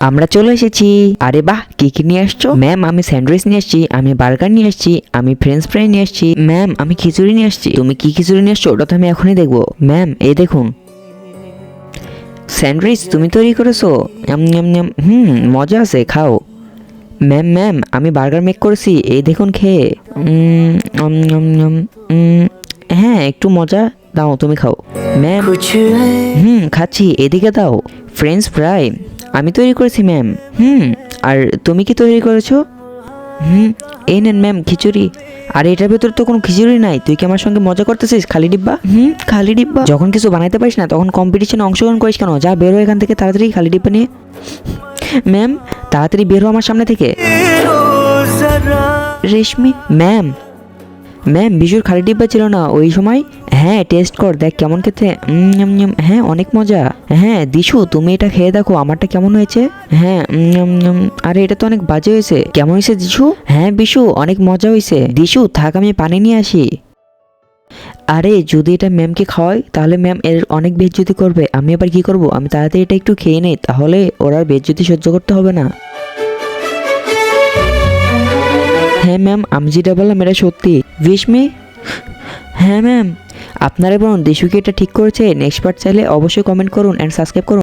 আমরা চলে এসেছি। আরে বাহ, কি কি নিয়ে আসছো? ম্যাম আমি স্যান্ডউইচ নিয়ে আসছি, আমি বার্গার নিয়ে আসছি, আমি ফ্রেঞ্চ ফ্রাই নিয়ে আসছি। ম্যাম আমি খিচুড়ি নিয়ে আসছি। তুমি কি খিচুড়ি নিয়ে আসছো ওটা তো আমি এখনই দেখবো। ম্যাম এই দেখুন স্যান্ডউইচ তুমি তৈরি করেছো। মজা আছে, খাও। ম্যাম ম্যাম আমি বার্গার মেক করেছি, এই দেখুন খেয়ে। হ্যাঁ একটু মজা, দাও তুমি খাও। ম্যাম খাচ্ছি, এদিকে দাও। ফ্রেঞ্চ ফ্রাই আমি তৈরি করেছি ম্যাম। আর তুমি কি তৈরি করেছো? এই নেন ম্যাম খিচুড়ি। আর এটার ভেতর তো কোনো খিচুড়ি নাই, তুই কি আমার সঙ্গে মজা করতেছিস? খালি ডিব্বা। খালি ডিব্বা। যখন কিছু বানাইতে পারিস না তখন কম্পিটিশনে অংশগ্রহণ করিস কেন? যা বেরো এখান থেকে তাড়াতাড়ি খালি ডিব্বা নিয়ে। ম্যাম তাড়াতাড়ি বেরো আমার সামনে থেকে। রেশমি ম্যাম বিশুর খালি ডিব্বা ছিল না ওই সময়। হ্যাঁ টেস্ট কর, দেখ কেমন খেতে। হ্যাঁ অনেক মজা। হ্যাঁ দিশু তুমি এটা খেয়ে দেখো আমারটা কেমন হয়েছে। হ্যাঁ আরে এটা তো অনেক বাজে হয়েছে। কেমন হয়েছে দিশু? হ্যাঁ বিশু অনেক মজা হয়েছে। দিশু থাক আমি পানি নিয়ে আসি। আরে যদি এটা ম্যামকে খাওয়াই তাহলে ম্যাম এর অনেক বেইজ্জতি করবে। আমি আবার কি করব? আমি তাড়াতাড়ি এটা একটু খেয়ে নেই, তাহলে ওরা বেইজ্জতি সহ্য করতে হবে না। হ্যাঁ ম্যাম আমি যেটা বললাম এটা সত্যি। রেশমি হ্যাঁ ম্যাম আপনারা বলুন দিশু কি এটা ঠিক করেছে? নেক্সট পার্ট চাইলে অবশ্যই কমেন্ট করুন অ্যান্ড সাবস্ক্রাইব করুন।